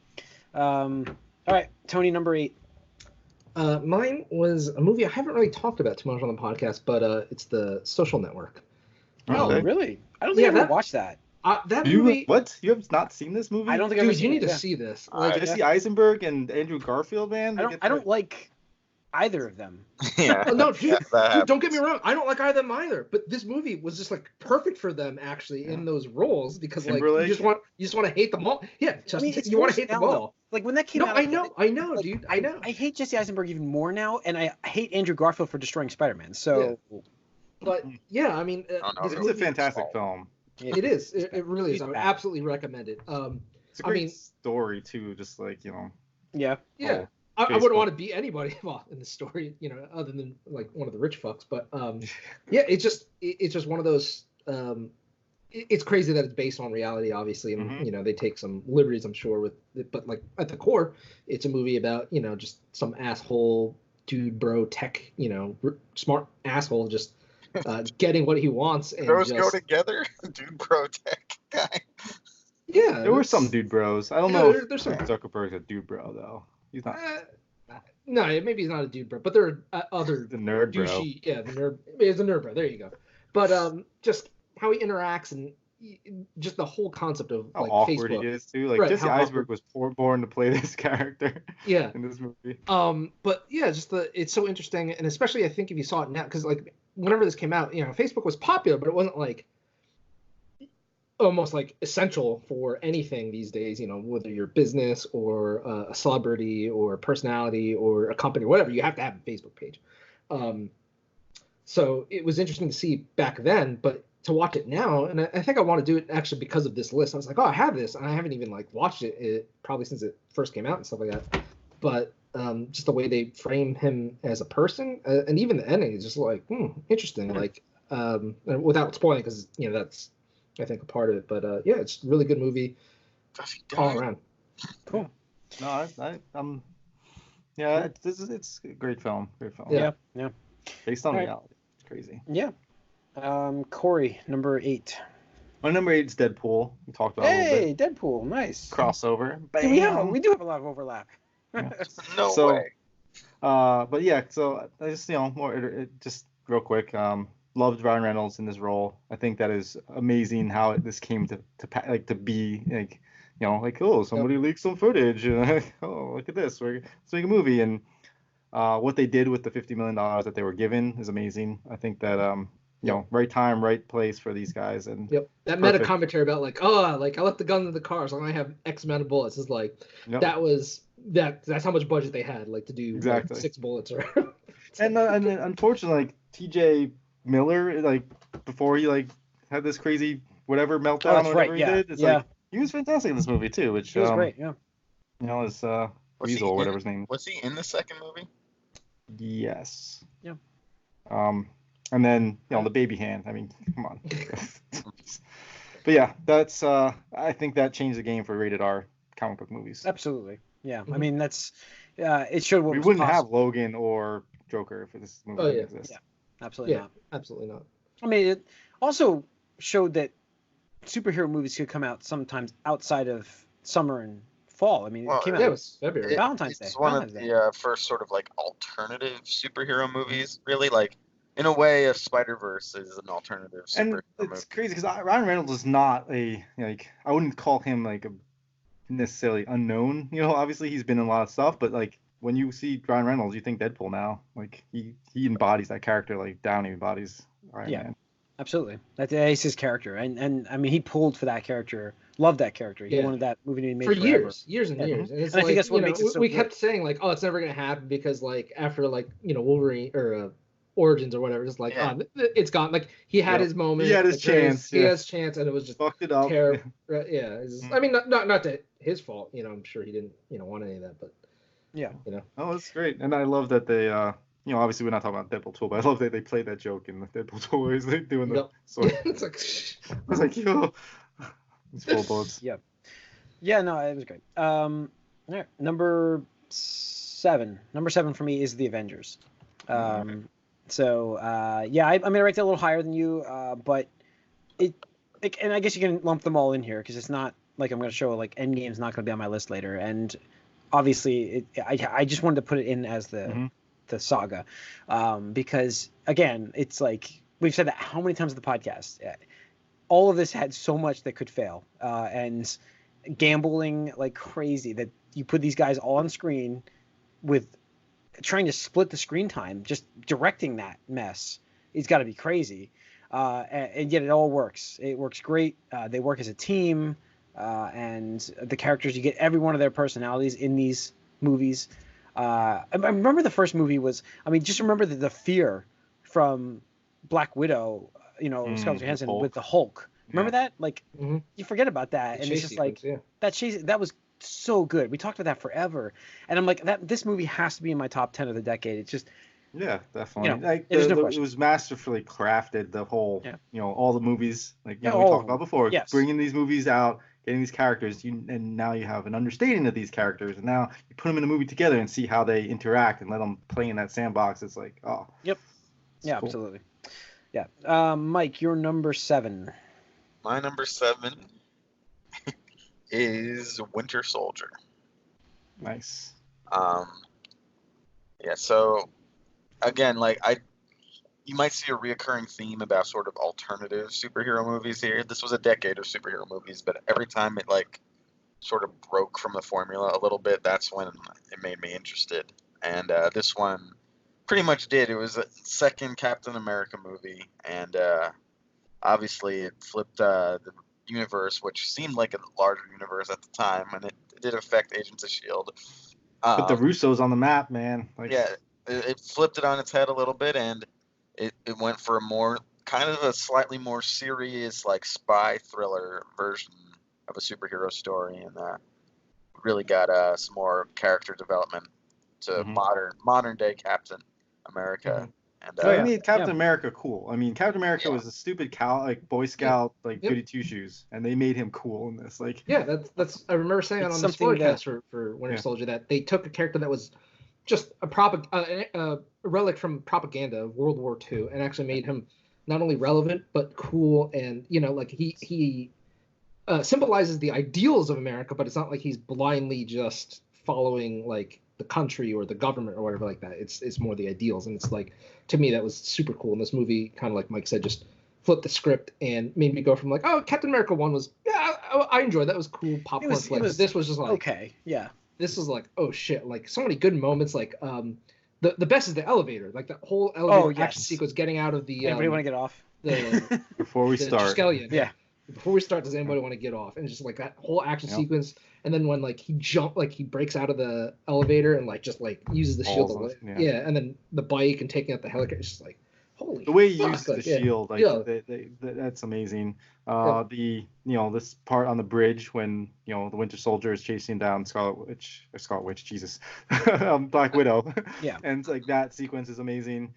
all right, Tony, number 8. Mine was a movie I haven't really talked about too much on the podcast, but it's The Social Network. Oh, really? I don't think I ever watched that. That movie. What? You have not seen this movie? I don't think I've ever seen it. You need to see this. Jesse Eisenberg and Andrew Garfield, man. I don't like either of them. Yeah. No, dude, don't get me wrong. I don't like either of them either. But this movie was just like perfect for them actually in those roles, because like you just want to hate them all. Yeah, you want to hate them all. Like when that came out. I know, dude. I know. I hate Jesse Eisenberg even more now, and I hate Andrew Garfield for destroying Spider-Man. So. Yeah. But yeah, I mean, it's a fantastic film. It is. It really is. I would absolutely recommend it. It's a great story too. Just like Yeah. Yeah. I wouldn't want to be anybody involved in the story, other than like one of the rich fucks. But yeah, it's just one of those. It's crazy that it's based on reality, obviously, and they take some liberties, I'm sure, with it. But like at the core, it's a movie about just some asshole dude, bro, tech, smart asshole, just getting what he wants. And those go together, dude, bro, tech guy. Yeah, there were some dude bros. I don't know. There's some Zuckerberg's a dude bro though. He's not. No, maybe he's not a dude bro, but there are other the nerd douchey, bro. yeah, the nerd. He's a nerd bro. There you go. But just how he interacts and just the whole concept of how like awkward Facebook. he is too. Like Right, Jesse how Eisenberg was born to play this character. Yeah. In this movie. But yeah, just it's so interesting, and especially I think if you saw it now, because like whenever this came out, Facebook was popular, but it wasn't like almost like essential for anything these days. Whether you're business or a celebrity or a personality or a company, whatever, you have to have a Facebook page. So it was interesting to see back then, but to watch it now, and I think I want to do it actually because of this list. I was like, oh, I have this, and I haven't even like watched it probably since it first came out and stuff like that. But just the way they frame him as a person, and even the ending is just like interesting. Like without spoiling, because that's I think a part of it. But yeah, it's a really good movie all around. Cool. No, yeah, it's a great film. Great film. Yeah. Based on reality. It's crazy. Yeah. Corey, number 8. My number 8 is Deadpool. We talked about it a little bit. Deadpool, nice. Crossover. Bam. We do have a lot of overlap. Yeah. No way. But yeah, so I just just real quick. Loved Ryan Reynolds in this role. I think that is amazing how this came to be like, somebody leaked some footage. Oh, look at this. Let's make a movie. And what they did with the $50 million that they were given is amazing. I think that right time, right place for these guys. And that meta commentary about like, I left the gun in the car, so I have X amount of bullets. Is like that's how much budget they had, like to do exactly 6 bullets or. and unfortunately, like TJ Miller, like before he like had this crazy whatever meltdown or whatever he did, it's like he was fantastic in this movie too, which he was great. Yeah. Is Weasel or whatever his name. Was he in the second movie? Yes. Yeah. And then the baby hand. I mean, come on. But yeah, that's I think that changed the game for rated R comic book movies. Absolutely. Yeah. Mm-hmm. I mean, that's it showed what we was wouldn't possible. have Logan or Joker if this movie didn't exist. Yeah. Absolutely not. Absolutely not. I mean, it also showed that superhero movies could come out sometimes outside of summer and fall. I mean, it came out. It was February. Valentine's Day. It's one of the first sort of like alternative superhero movies, really. Like, in a way, if Spider-Verse is an alternative superhero movie. And it's crazy because Ryan Reynolds is not I wouldn't call him like a necessarily unknown. Obviously he's been in a lot of stuff, but like when you see Ryan Reynolds, you think Deadpool now. Like he embodies that character like Downey embodies Iron Man. Absolutely. That's his character, and I mean he pulled for that character. Loved that character. He wanted that movie to be made for forever. years and years. And it's I think that's what makes it so we good. kept saying like, oh, it's never gonna happen because like after like Wolverine or Origins or whatever, just like it's gone. Like he had his moment. He had his chance. He has chance, and it was just fucked it up. Terrible. I mean, not that his fault. I'm sure he didn't want any of that, but Oh, that's great, and I love that they obviously we're not talking about Deadpool 2, but I love that they played that joke in the Deadpool 2 where he's like doing the sword. It's like I was like, it's full bullets. Yeah, no, it was great. All right, number 7 for me is the Avengers. So I'm gonna rate that a little higher than you, but and I guess you can lump them all in here because it's not like I'm gonna show like Endgame's not gonna be on my list later, and obviously I just wanted to put it in as the saga, because again it's like we've said that how many times in the podcast, all of this had so much that could fail, and gambling like crazy that you put these guys all on screen with trying to split the screen time, just directing that mess, it's got to be crazy, and yet it all works. It works great. They work as a team, and the characters, you get every one of their personalities in these movies. I remember the first movie was, just remember the fear from Black Widow, Scarlett Johansson with the Hulk. Remember that? Like, you forget about that, and it's just like that was so good. We talked about that forever, and I'm like, this movie has to be in my top 10 of the decade. It's just definitely. It was masterfully crafted. The whole all the movies we talked about before, bringing these movies out, getting these characters, and now you have an understanding of these characters, and now you put them in a movie together and see how they interact and let them play in that sandbox. It's like, cool. Absolutely. Mike, your number 7. My number 7 is Winter Soldier. Nice. Yeah. So again, like you might see a reoccurring theme about sort of alternative superhero movies here. This was a decade of superhero movies, but every time it like sort of broke from the formula a little bit, that's when it made me interested. And this one pretty much did. It was a second Captain America movie, and obviously it flipped the universe, which seemed like a larger universe at the time, and it did affect Agents of S.H.I.E.L.D. Put the Russos on the map, man. Like, Yeah, it flipped it on its head a little bit, and it went for a more kind of a slightly more serious, like spy thriller version of a superhero story, and really got some more character development to modern day Captain America. And they made Captain America cool. I mean, Captain America was a stupid Boy Scout, like goody two shoes, and they made him cool in this. Like, that's I remember saying on the Moviecast for Winter Soldier that they took a character that was just a relic from propaganda of World War II and actually made him not only relevant but cool, and like he symbolizes the ideals of America, but it's not like he's blindly just following like the country or the government or whatever like that. It's more the ideals, and it's like, to me, that was super cool. And this movie, kind of like Mike said, just flipped the script and made me go from like, oh, Captain America 1 was, I enjoyed that, was cool popcorn flick. This was just like, okay, yeah. This was like, oh shit, like so many good moments. Like the best is the elevator, like the whole elevator action sequence getting out of the. Anybody want to get off? Before we start. Yeah. Before we start, does anybody want to get off? And just like that whole action sequence, and then when like he breaks out of the elevator and like just like uses the shield to and then the bike and taking out the helicopter, it's just like, holy. The way he uses the shield, like that's amazing. This part on the bridge when the Winter Soldier is chasing down Scarlet Witch, Jesus, Black Widow. Yeah. And like that sequence is amazing.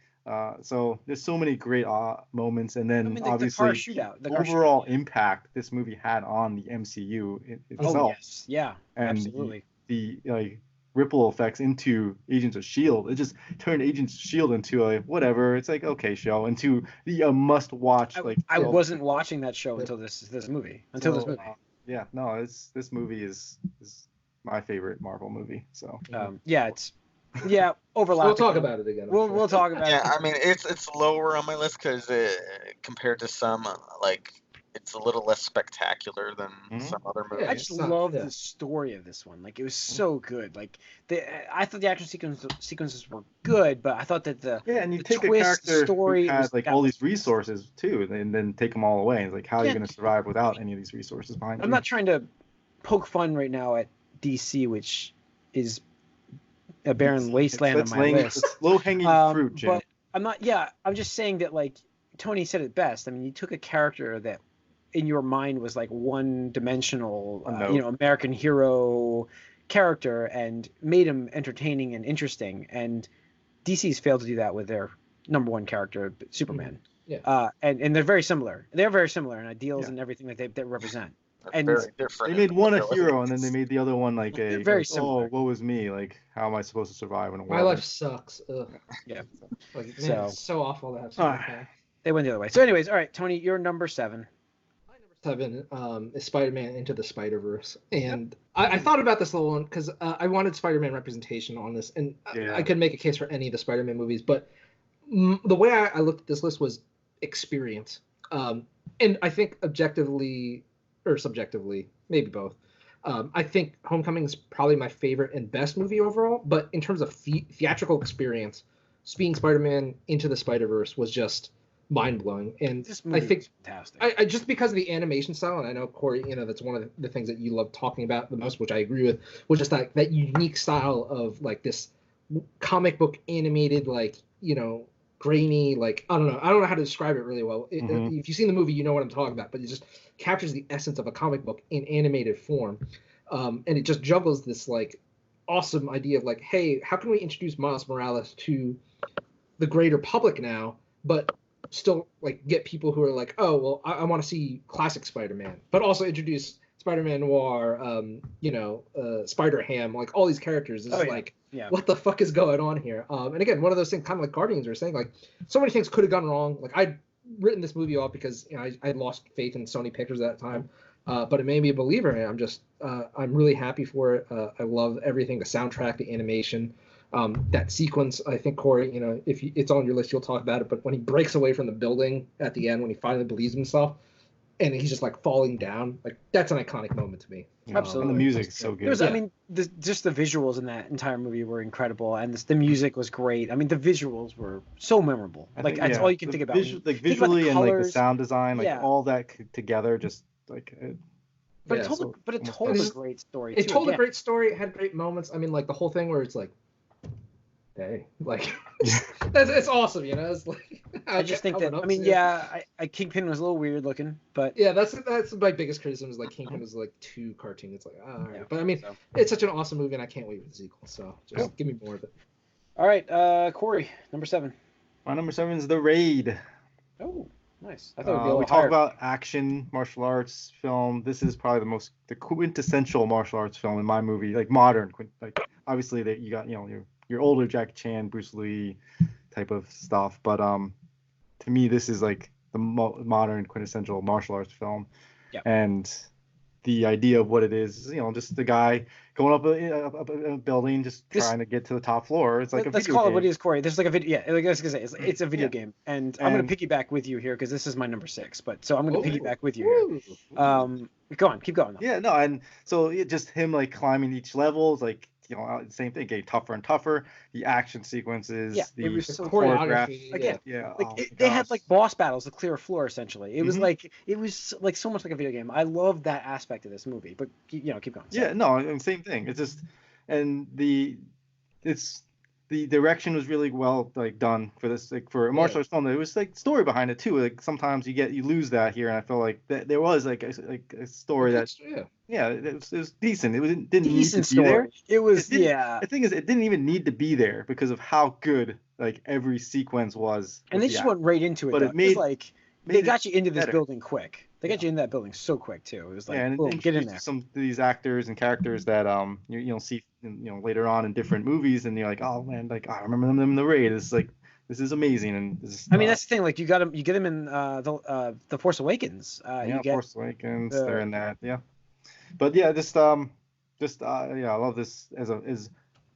So there's so many great moments, and then obviously the overall impact this movie had on the MCU itself. Oh, yes. Yeah, and absolutely. The ripple effects into Agents of S.H.I.E.L.D. It just turned Agents of S.H.I.E.L.D. into a whatever. It's like, okay show, into the must-watch. I wasn't watching that show until this movie. This movie is my favorite Marvel movie. So overlap. We'll talk about it again. We'll talk about it. Yeah, I mean it's lower on my list because compared to some, like it's a little less spectacular than some other movies. I just love the story of this one. Like, it was so good. Like, I thought the action sequences were good, but I thought that and you the take twist, a character story who has like all these resources too, and then take them all away. It's like, how are you going to survive without any of these resources behind you? I'm not trying to poke fun right now at DC, which is a barren wasteland on my list. It's low-hanging fruit, Jim. But I'm not. Yeah, I'm just saying that, like, Tony said it best. I mean, you took a character that in your mind was like one-dimensional, American hero character, and made him entertaining and interesting. And DC's failed to do that with their number one character, Superman. Yeah. And they're very similar. They're very similar in ideals and everything that they represent. And very different. They made one a hero, and then they made the other one like a very similar. Oh, what was me? Like, how am I supposed to survive in a world? My life sucks. Ugh. Yeah. Like, man, it's so awful to have something like that. They went the other way. So, anyways, all right, Tony, you're number 7. My number 7 is Spider-Man Into the Spider-Verse, and I thought about this a little one because I wanted Spider-Man representation on this, and I could make a case for any of the Spider-Man movies, but the way I looked at this list was experience, and I think objectively or subjectively, maybe both. I think Homecoming is probably my favorite and best movie overall, but in terms of theatrical experience, seeing Spider-Man Into the Spider-Verse was just mind-blowing. And I think fantastic. I just because of the animation style, and I know, Corey, that's one of the things that you love talking about the most, which I agree with, was just that unique style of like this comic book animated, like, grainy, like, I don't know how to describe it really well. If you've seen the movie, you know what I'm talking about, but it just captures the essence of a comic book in animated form. And it just juggles this like awesome idea of like, hey, how can we introduce Miles Morales to the greater public now, but still like get people who are like, oh, well, I want to see classic Spider-Man, but also introduce Spider-Man Noir, Spider-Ham, like all these characters. It's what the fuck is going on here? And again, one of those things, kind of like Guardians were saying, like so many things could have gone wrong. Like I'd written this movie off because I lost faith in Sony Pictures at that time, but it made me a believer, and I'm really happy for it. I love everything, the soundtrack, the animation. That sequence, I think, Corey, if it's on your list, you'll talk about it. But when he breaks away from the building at the end, when he finally believes himself, and he's just like falling down, like that's an iconic moment to me. Absolutely, and the music's so good. I mean, just the visuals in that entire movie were incredible, and the music was great. I mean, the visuals were so memorable. That's all you can think about. Visually and like the sound design, like all that together, just like. But it told a great story. It told a great story. It had great moments. I mean, like the whole thing where it's like, hey, like it's awesome, It's like I just think that. I mean, Kingpin was a little weird looking, but that's my biggest criticism is like Kingpin was like too cartoon. It's like, all right. But I mean, it's such an awesome movie, and I can't wait for the sequel. So just give me more of it. All right, Corey, number 7. My number 7 is The Raid. Oh. Nice. I thought we talk about action martial arts film. This is probably the quintessential martial arts film in my movie, like modern. Like obviously that you got your older Jackie Chan, Bruce Lee type of stuff, but to me this is like the modern quintessential martial arts film. Yeah. And the idea of what it is, just the guy going up a building, trying to get to the top floor. It's like a video game. Let's call it what it is, Corey. There's like a video. Yeah, like I was gonna say, it's a video game, and I'm gonna piggyback with you here because this is my number 6. But so I'm gonna piggyback with you here. Go on, keep going. Though. Yeah, no, and so just him like climbing each level is like. Same thing, getting tougher and tougher. The action sequences, it was so choreography. Again, they had like boss battles to clear a floor essentially. It was like so much like a video game. I love that aspect of this movie. But keep going. Yeah, no, same thing. It's just the direction was really well like done for this, like for a martial arts film. There was like story behind it too. Like sometimes you lose that here, and I feel like that there was like a story it was decent. It didn't need to be there. It was The thing is, it didn't even need to be there because of how good like every sequence was. And they just went right into it. But it was they got you into this building quick. They got you in that building so quick too. It was like, boom, get in there. Some of these actors and characters that you'll see later on in different movies, and you're like, oh man, like I remember them in The Raid. It's like this is amazing, and I mean that's the thing. Like you get them in the Force Awakens. Force Awakens. They're in that. Yeah, but yeah, I love this as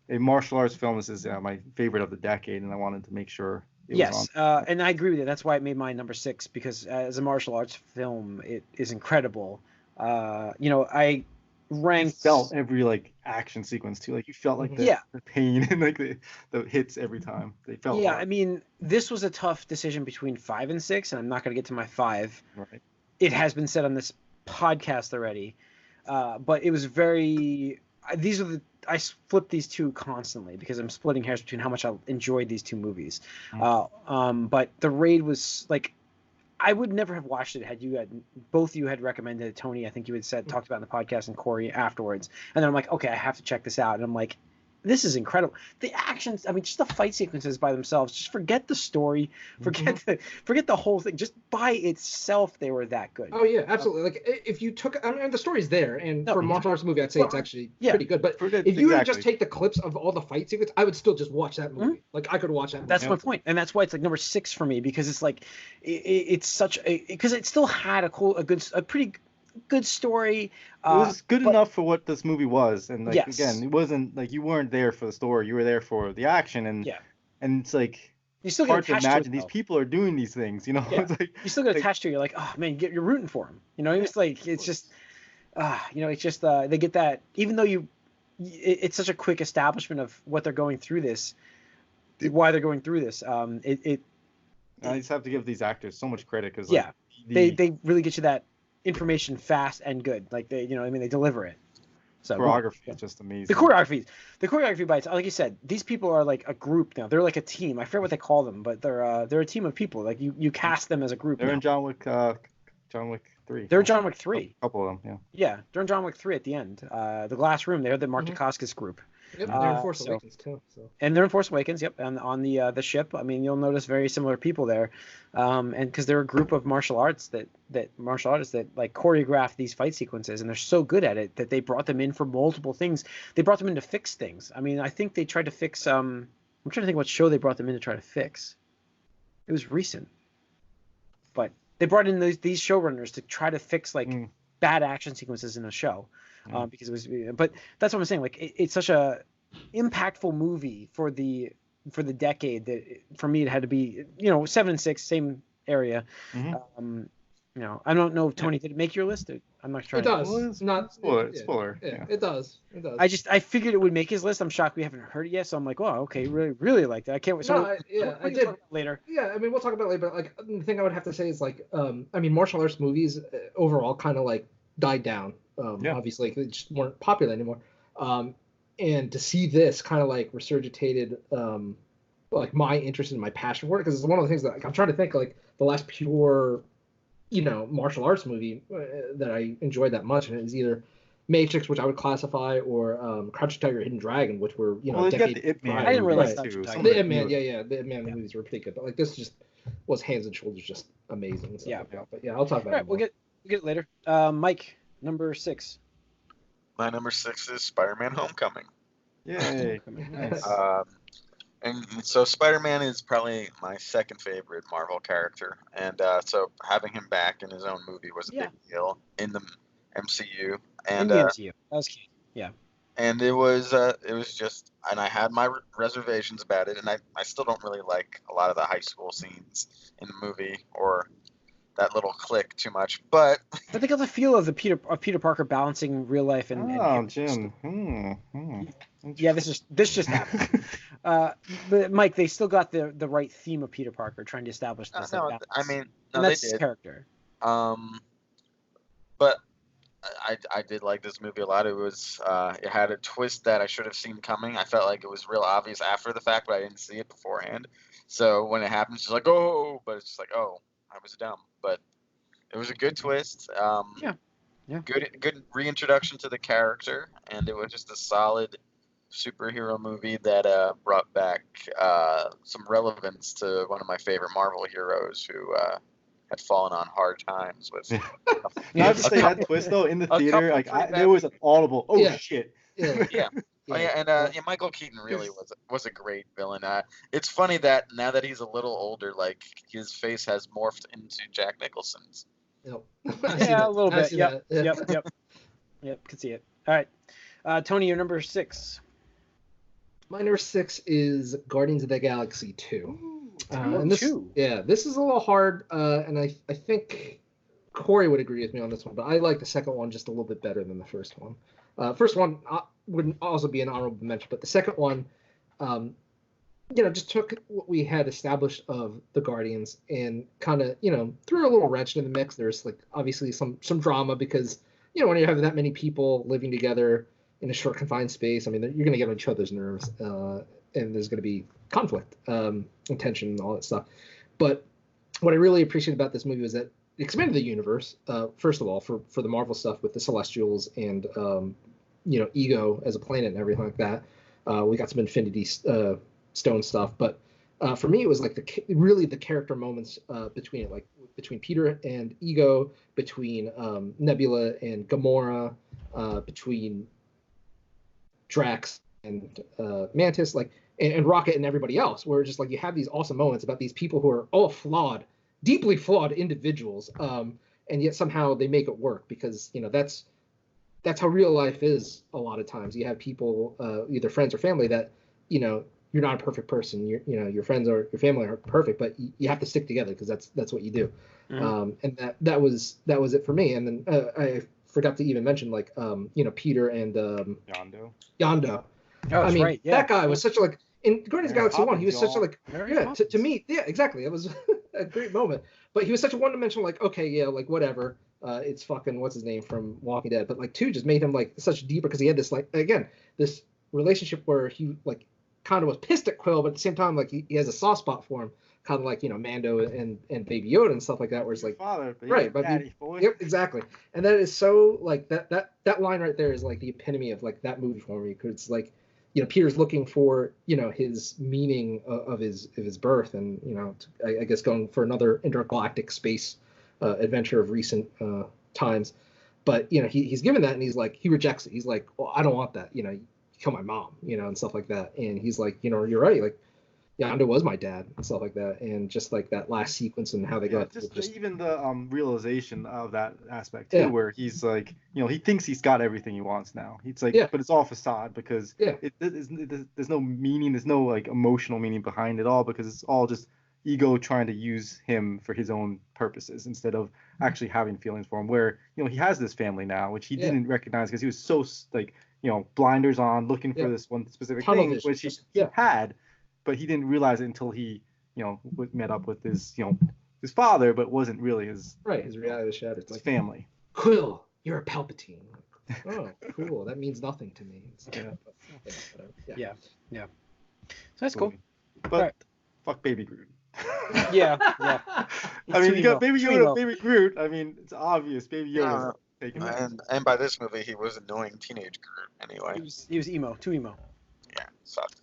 a martial arts film. This is my favorite of the decade, and I wanted to make sure. Yes, and I agree with you. That's why it made my number 6 because as a martial arts film, it is incredible. I ranked. You felt every like action sequence too. Like you felt like the pain and like the hits every time. They felt. Yeah, hard. I mean, this was a tough decision between 5 and 6, and I'm not going to get to my 5. Right. It has been said on this podcast already, but it was very. I flip these two constantly because I'm splitting hairs between how much I enjoyed these two movies. But The Raid was like, I would never have watched it had both of you had recommended it. Tony, I think you had talked about it in the podcast, and Corey afterwards. And then I'm like, okay, I have to check this out. And I'm like, this is incredible. The actions, I mean, just the fight sequences by themselves. Just forget the story, forget the whole thing. Just by itself, they were that good. Oh yeah, absolutely. Like if you took, I mean, the story's there, and for a martial arts movie, I'd say it's actually pretty good. But if you were to just take the clips of all the fight sequences, I would still just watch that movie. Like I could watch that movie. That's my point, and that's why it's like number 6 for me because it's like it's such a because it still had a pretty good story. It was good enough for what this movie was, and like again, it wasn't like you weren't there for the story; you were there for the action, and it's like you still get hard to imagine these people are doing these things. It's like you still get attached to it. You're like, oh man, you're rooting for them. It's like it's just, it's just they get that even though it's such a quick establishment of what they're going through this, why they're going through this. I just have to give these actors so much credit because they really get you that information fast and good. Like they deliver it. So choreography is just amazing. The choreography by itself, like you said, these people are like a group now. They're like a team. I forget what they call them, but they're a team of people. Like you cast them as a group. They're in John Wick 3. They're John Wick 3. A couple of them, yeah. They're in John Wick 3 at the end. The glass room. They're the Mark Dacascos group. Yep, they're in Force Awakens too. So. And they're in Force Awakens, yep. And on the ship, I mean, you'll notice very similar people there, and because they're a group of martial artists that like choreograph these fight sequences, and they're so good at it that they brought them in for multiple things. They brought them in to fix things. I mean, I think they tried to fix. I'm trying to think what show they brought them in to try to fix. It was recent, but they brought in these showrunners to try to fix bad action sequences in a show. Because it was, but that's what I'm saying. Like it's such a impactful movie for the decade, that for me it had to be, 7 and 6, same area. I don't know if Tony, did it make your list? I'm not trying. It does. Well, it's Not spoiler. Yeah, it does. It does. I figured it would make his list. I'm shocked we haven't heard it yet. So I'm like, wow, okay, really like that. I can't wait. So I did later. Yeah, I mean, we'll talk about it later. But like, the thing I would have to say is like, I mean, martial arts movies overall kind of like died down. Obviously, they just weren't popular anymore. And to see this kind of like resurgitated, like my interest and my passion for it, because it's one of the things that, like, I'm trying to think like the last pure, martial arts movie that I enjoyed that much, and it was either Matrix, which I would classify, or Crouching Tiger, Hidden Dragon, which were decade. The Ip Man. I didn't realize that too. The Ip Man, the Ip Man movies were pretty good, but like this just was hands and shoulders just amazing. And stuff like that. But yeah, I'll talk about it. We'll get it later. Mike, number 6. My number 6 is Spider-Man: Homecoming. Yay! Nice. And so Spider-Man is probably my second favorite Marvel character, and so having him back in his own movie was a big deal in the MCU. And in the MCU, that was key. Yeah. And it was just, and I had my reservations about it, and I still don't really like a lot of the high school scenes in the movie or that little clique too much, but they got the feel of Peter Parker balancing real life and Jim. Yeah, this just happened. But Mike, they still got the right theme of Peter Parker, trying to establish this. That's his character. But I did like this movie a lot. It was it had a twist that I should have seen coming. I felt like it was real obvious after the fact, but I didn't see it beforehand. So when it happens, it's like, oh, but it's just like, oh, I was dumb. But it was a good twist. Good reintroduction to the character, and it was just a solid superhero movie that brought back some relevance to one of my favorite Marvel heroes who had fallen on hard times with. I have to say that twist though in the theater, like there was an audible shit. Yeah. Oh yeah, and Michael Keaton really was a great villain. It's funny that now that he's a little older, like his face has morphed into Jack Nicholson's. Yep. Yeah, a little bit. Yep. Yep. Could see it. All right, Tony, your number 6. My number 6 is Guardians of the Galaxy 2. And this, 2. Yeah, this is a little hard, and I think Corey would agree with me on this one, but I like the second one just a little bit better than the first one. First one would also be an honorable mention, but the second one, just took what we had established of the Guardians and kind of, threw a little wrench in the mix. There's like obviously some drama because, when you have that many people living together in a short confined space, I mean, you're going to get on each other's nerves, and there's going to be conflict, and tension and all that stuff. But what I really appreciate about this movie was that it expanded the universe, first of all, for the Marvel stuff with the Celestials and, Ego as a planet and everything like that. We got some Infinity Stone stuff, but for me, it was like really the character moments between it, like between Peter and Ego, between Nebula and Gamora, between Drax and Mantis, like and Rocket and everybody else, where just like you have these awesome moments about these people who are all flawed, deeply flawed individuals, and yet somehow they make it work because that's how real life is. A lot of times you have people, either friends or family, that you're not a perfect person. Your friends or your family aren't perfect, but you have to stick together because that's what you do. Mm-hmm. And that was it for me. And then I forgot to even mention Peter and Yondu. Oh, I mean, right. Yeah. That guy was such a in Guardians of the Galaxy 1, he was such a to me, yeah, exactly. It was a great moment. But he was such a one-dimensional, whatever. It's fucking what's his name from Walking Dead. But 2 just made him such deeper because he had this this relationship where he kind of was pissed at Quill, but at the same time he has a soft spot for him, kind of like Mando and Baby Yoda and stuff like that, where it's father, right, but yep, exactly. And that is so that line right there is the epitome of that movie for me, because it's Peter's looking for his meaning of his birth, and I guess going for another intergalactic space adventure of recent times, but he's given that and he rejects it. He's like, well, I don't want that, kill my mom, and stuff like that. And he's like, you're right, Yondu was my dad and stuff like that, and just like that last sequence and how they got just even the realization of that aspect too, where he's like, he thinks he's got everything he wants now. He's like, but it's all facade because there's no meaning, there's no like emotional meaning behind it all, because it's all just ego trying to use him for his own purposes instead of actually having feelings for him. Where he has this family now, which he didn't recognize because he was so like blinders on, looking for this one specific thing, which he had. But he didn't realize it until he, met up with his, his father, but wasn't really his reality shattered. It's like family. Quill, you're a Palpatine. Oh, cool. That means nothing to me. Yeah. So that's cool. But fuck Baby Groot. Yeah. I mean, you got Baby Yoda, Baby Groot. I mean, it's obvious. Baby Yoda. And by this movie, he was annoying teenage Groot anyway. He was emo, too emo. Yeah, sucked.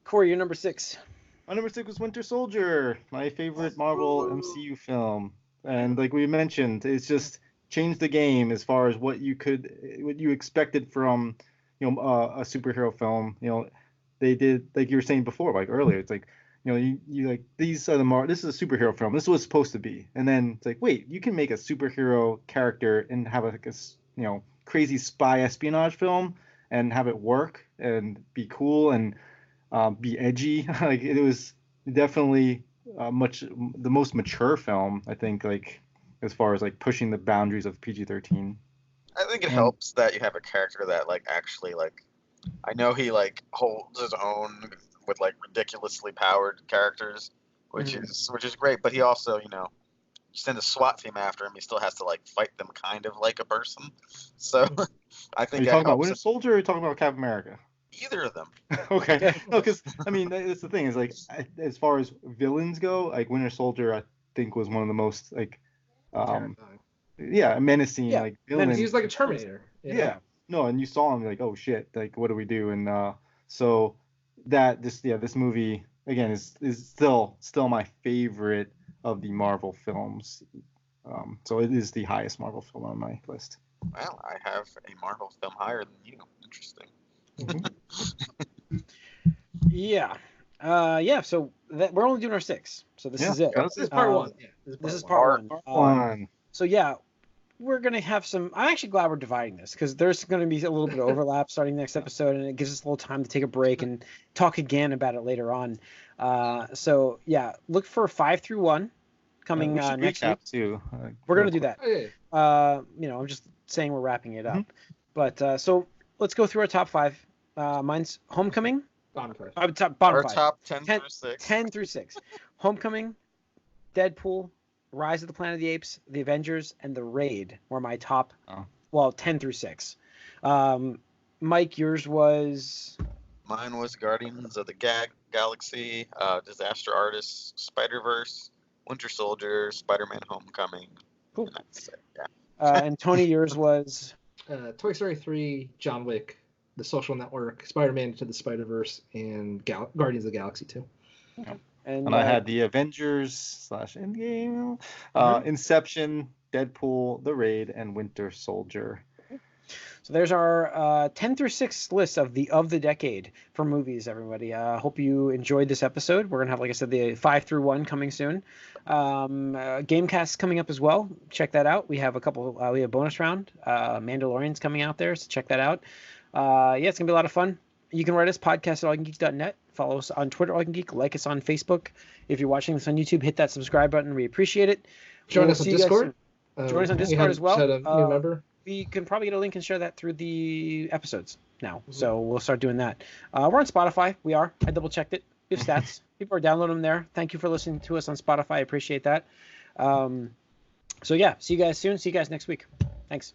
Corey, you're number 6. My number 6 was Winter Soldier, my favorite Marvel MCU film. And like we mentioned, it's just changed the game as far as what you expected from, a superhero film. They did, like you were saying before, like earlier, it's like, you like, these are this is a superhero film. This is what it's supposed to be. And then it's like, wait, you can make a superhero character and have a crazy spy espionage film and have it work and be cool and be edgy. Like, it was definitely the most mature film, I think, like as far as like pushing the boundaries of PG-13. I think it helps that you have a character that like actually like, I know he like holds his own with like ridiculously powered characters, which is great, but he also, you send a SWAT team after him, he still has to like fight them kind of like a person. So I think are you talking about Winter Soldier or are you talking about Captain America? Either of them. Okay. No, because I mean, that's the thing is like, as far as villains go, like Winter Soldier, I think was one of the most like, menacing like villains. He was like a Terminator. Yeah. No, and you saw him like, oh shit, like what do we do? And so this movie again is still my favorite of the Marvel films. So it is the highest Marvel film on my list. Well, I have a Marvel film higher than you. Interesting. So we're only doing our 6. So this is it. This is part 1. This is part 1. So we're going to have some... I'm actually glad we're dividing this because there's going to be a little bit of overlap starting next episode, and it gives us a little time to take a break and talk again about it later on. Look for 5 through 1 coming next week. Too. We're going to do that. I'm just saying we're wrapping it up. But so let's go through our top 5. Mine's Homecoming. Bottom 5. Top 10 through 6. 10 through 6. Homecoming, Deadpool, Rise of the Planet of the Apes, The Avengers, and The Raid were my top, 10 through 6. Mike, yours was? Mine was Guardians of the Galaxy, Disaster Artist, Spider-Verse, Winter Soldier, Spider-Man Homecoming. Cool. And that's it, and Tony, yours was? Toy Story 3, John Wick, The Social Network, Spider-Man Into the Spider-Verse, and Guardians of the Galaxy 2. Okay. And I had the Avengers / Endgame, Inception, Deadpool, The Raid, and Winter Soldier. So there's our 10 through 6 list of the decade for movies, everybody. Hope you enjoyed this episode. We're going to have, like I said, the 5 through 1 coming soon. Gamecast coming up as well. Check that out. We have a couple, we have bonus round. Mandalorian's coming out there, so check that out. It's going to be a lot of fun. You can write us, podcast@allyoucangeek.net. Follow us on Twitter, allyoucangeek. Like us on Facebook. If you're watching this on YouTube, hit that subscribe button. We appreciate it. Join us on Discord. Join us on Discord as well. New member. We can probably get a link and share that through the episodes now. So we'll start doing that. We're on Spotify. We are. I double-checked it. We have stats. People are downloading them there. Thank you for listening to us on Spotify. I appreciate that. See you guys soon. See you guys next week. Thanks.